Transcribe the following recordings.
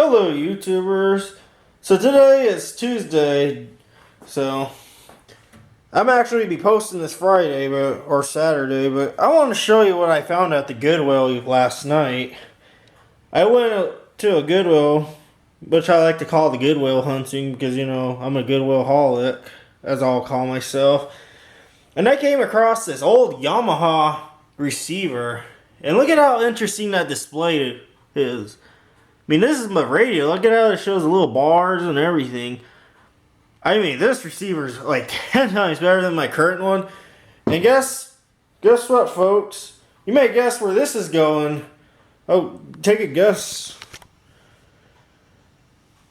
Hello YouTubers. So today is Tuesday, so I'm actually be posting this Friday or Saturday, but I want to show you what I found at the Goodwill last night. I went to a Goodwill, which I like to call the Goodwill hunting because, you know, I'm a Goodwill holic, as I'll call myself. And I came across this old Yamaha receiver, and look at how interesting that display is. I mean, this is my radio. Look at how it shows the little bars and everything. I mean, this receiver's like 10 times better than my current one. And guess what, folks? You may guess where this is going. Oh, take a guess.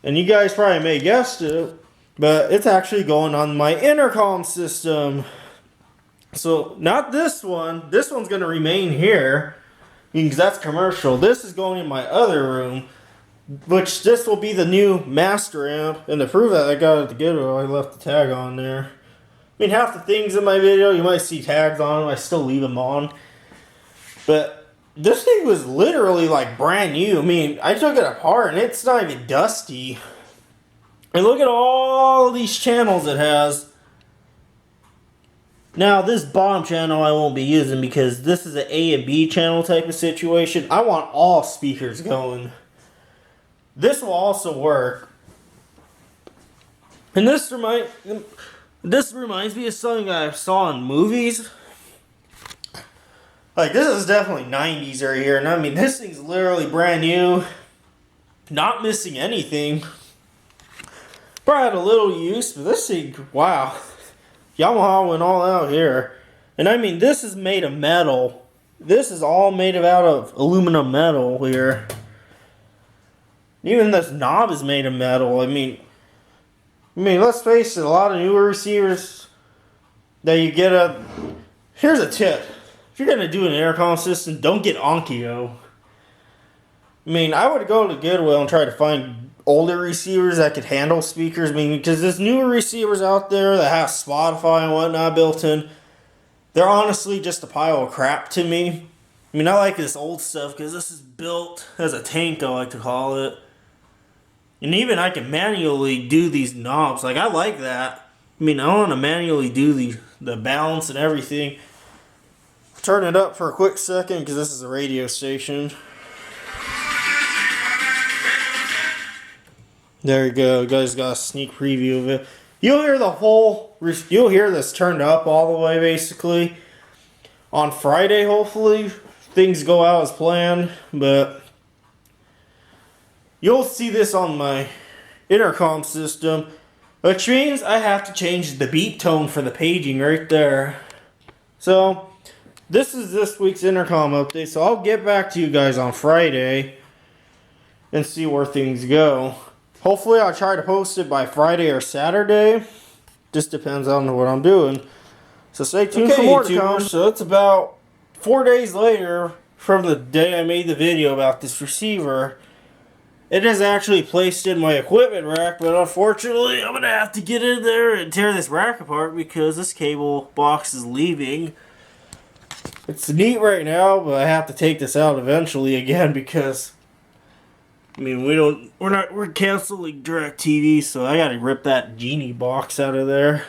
And you guys probably may guessed it, but it's actually going on my intercom system. So, not this one. This one's going to remain here because that's commercial. This is going in my other room, which this will be the new master amp. And to prove that, I got it at the Goodwill. I left the tag on there. I mean, half the things in my video, you might see tags on them. I still leave them on. But this thing was literally like brand new. I mean, I took it apart and it's not even dusty. And look at all these channels it has. Now, this bottom channel I won't be using because this is an A and B channel type of situation. I want all speakers going. This will also work. And this reminds me of something I saw in movies. Like, this is definitely 90s right here. And I mean, this thing's literally brand new. Not missing anything. Probably had a little use, but this thing, wow. Yamaha went all out here. And I mean, this is made of metal. This is all made out of aluminum metal here. Even this knob is made of metal. I mean, let's face it, a lot of newer receivers that you get a... Here's a tip. If you're going to do an intercom system, don't get Onkyo. I mean, I would go to Goodwill and try to find older receivers that could handle speakers. I mean, because there's newer receivers out there that have Spotify and whatnot built in. They're honestly just a pile of crap to me. I mean, I like this old stuff because this is built as a tank, I like to call it. And even I can manually do these knobs. Like, I like that. I mean, I want to manually do the balance and everything. Turn it up for a quick second because this is a radio station. There you go. You guys got a sneak preview of it. You'll hear this turned up all the way, basically. On Friday, hopefully, things go out as planned. But you'll see this on my intercom system, which means I have to change the beep tone for the paging right there. So, this is this week's intercom update. So, I'll get back to you guys on Friday and see where things go. Hopefully, I'll try to post it by Friday or Saturday. Just depends on what I'm doing. So stay tuned for more to come. So it's about 4 days later from the day I made the video about this receiver. It is actually placed in my equipment rack, but unfortunately, I'm going to have to get in there and tear this rack apart because this cable box is leaving. It's neat right now, but I have to take this out eventually again because... I mean, we're canceling DirecTV, so I gotta rip that genie box out of there.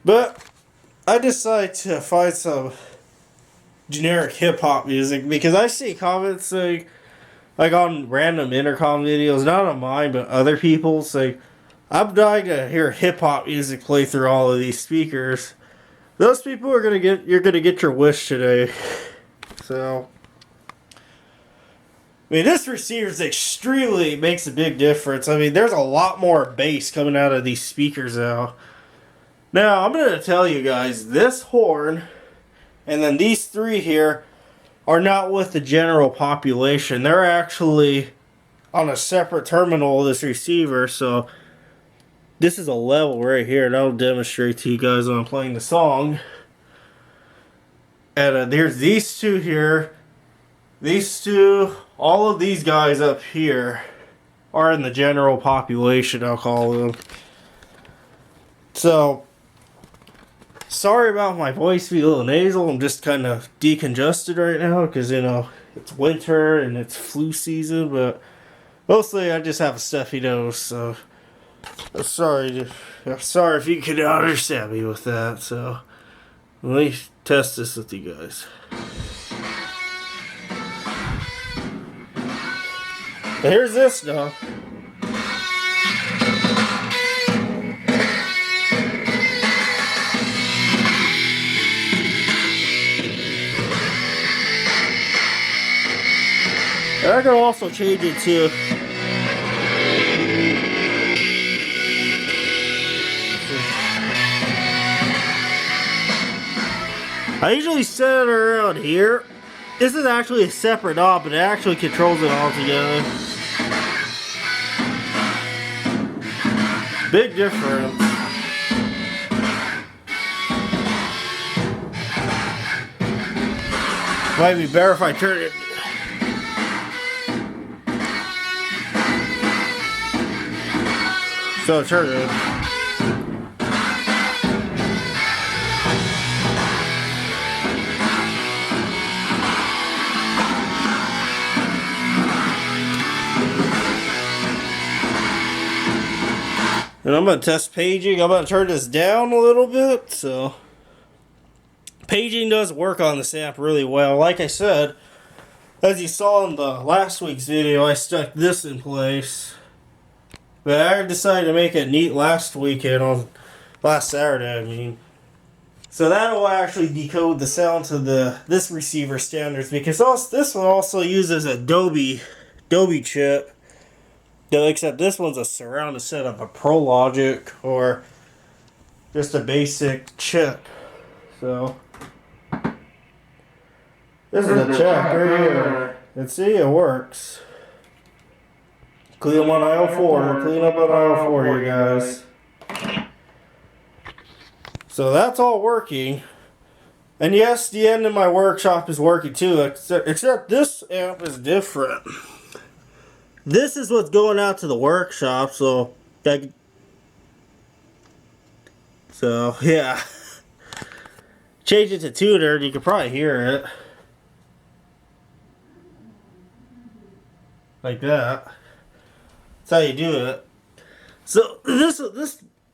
But I decided to find some generic hip-hop music because I see comments saying, like on random intercom videos, not on mine, but other people's, say, I'm dying to hear hip-hop music play through all of these speakers. Those people you're gonna get your wish today. So... I mean, this receiver makes a big difference. I mean, there's a lot more bass coming out of these speakers now. Now, I'm going to tell you guys, this horn and then these three here are not with the general population. They're actually on a separate terminal of this receiver. So, this is a level right here. And I'll demonstrate to you guys when I'm playing the song. And there's these two here. These two, all of these guys up here are in the general population, I'll call them. So, sorry about my voice being a little nasal. I'm just kind of decongested right now because, you know, it's winter and it's flu season. But Mostly I just have a stuffy nose, so I'm sorry if you could understand me with that. So let me test this with you guys. But here's this now. And I can also change it to I usually set it around here. This is actually a separate knob, but it actually controls it all together. Big difference. Might be better if I turn it. So turn it. And I'm going to test paging. I'm going to turn this down a little bit. So paging does work on this amp really well. Like I said, as you saw in the last week's video, I stuck this in place. But I decided to make it neat last weekend, on last Saturday, I mean. So that will actually decode the sound to this receiver standards, because this one also uses a Dolby chip. Except this one's a surround instead of a Pro Logic or just a basic chip. So this is a check right here. And see, it works. Clean up on aisle 4. Clean up on aisle 4, you guys. So that's all working. And yes, the end of my workshop is working too, except this amp is different. This is what's going out to the workshop, so yeah. Change it to tuner and you can probably hear it. Like that. That's how you do it. So this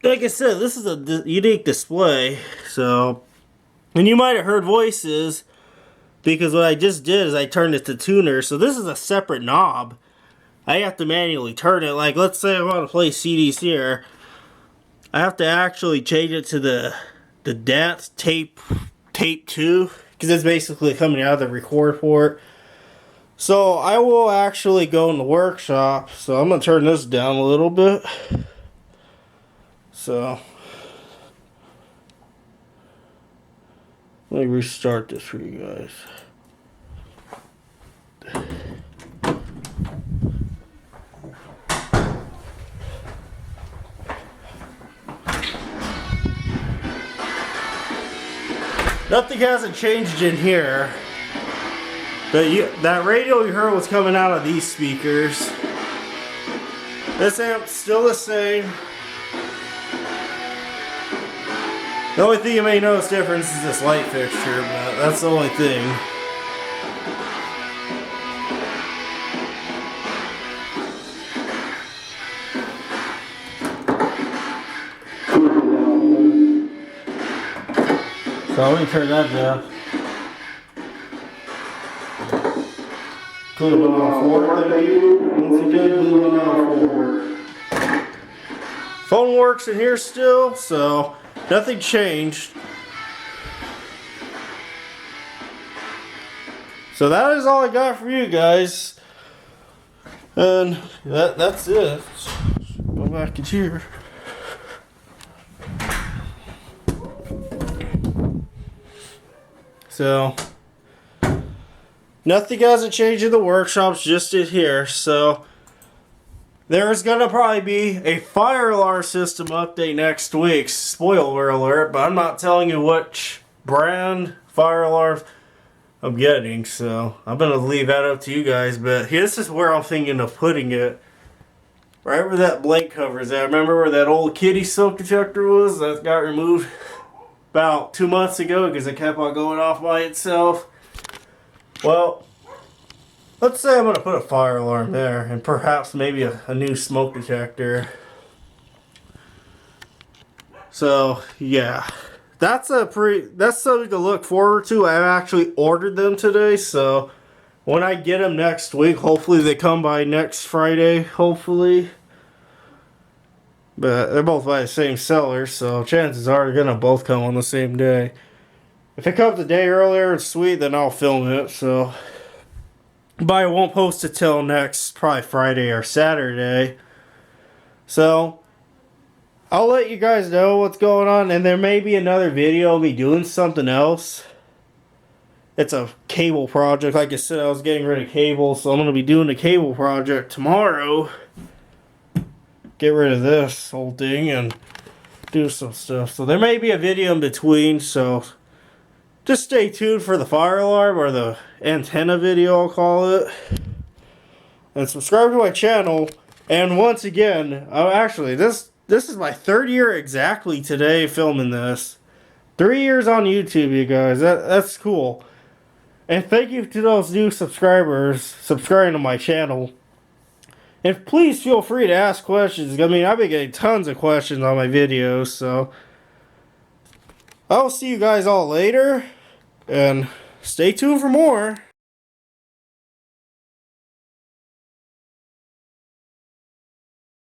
like I said, this is a unique display. So, and you might have heard voices because what I just did is I turned it to tuner. So this is a separate knob. I have to manually turn it. Like, let's say I want to play CDs here. I have to actually change it to the DAT tape 2, because it's basically coming out of the record port. So I will actually go in the workshop. So I'm going to turn this down a little bit. So let me restart this for you guys. Nothing hasn't changed in here. That radio you heard was coming out of these speakers. This amp's still the same. The only thing you may notice difference is this light fixture, but that's the only thing. So let me turn that down. Put it on 4, thank you. Once again, put it on 4. Phone works in here still, so nothing changed. So that is all I got for you guys. And that's it. Go back in here. So nothing hasn't changed in the workshops, just in here. So there's gonna probably be a fire alarm system update next week. Spoiler alert, but I'm not telling you which brand fire alarm I'm getting. So I'm gonna leave that up to you guys. But this is where I'm thinking of putting it. Right where that blank cover is at. Remember where that old kitty silk detector was that got removed about 2 months ago because it kept on going off by itself? Well, let's say I'm going to put a fire alarm there and perhaps maybe a new smoke detector. So, yeah. That's something to look forward to. I've actually ordered them today, so when I get them next week, hopefully they come by next Friday, hopefully. But they're both by the same seller, so chances are they're going to both come on the same day. If it comes a day earlier, it's sweet, then I'll film it, so. But I won't post it till next, probably Friday or Saturday. So, I'll let you guys know what's going on, and there may be another video of me doing something else. It's a cable project. Like I said, I was getting rid of cable, so I'm going to be doing a cable project tomorrow. Get rid of this whole thing and do some stuff. So there may be a video in between, so just stay tuned for the fire alarm, or the antenna video, I'll call it. And subscribe to my channel. And once again, actually, this is my 3rd year exactly today filming this. 3 years on YouTube, you guys. That's cool. And thank you to those new subscribers subscribing to my channel. And please feel free to ask questions. I mean, I've been getting tons of questions on my videos, so I'll see you guys all later. And stay tuned for more.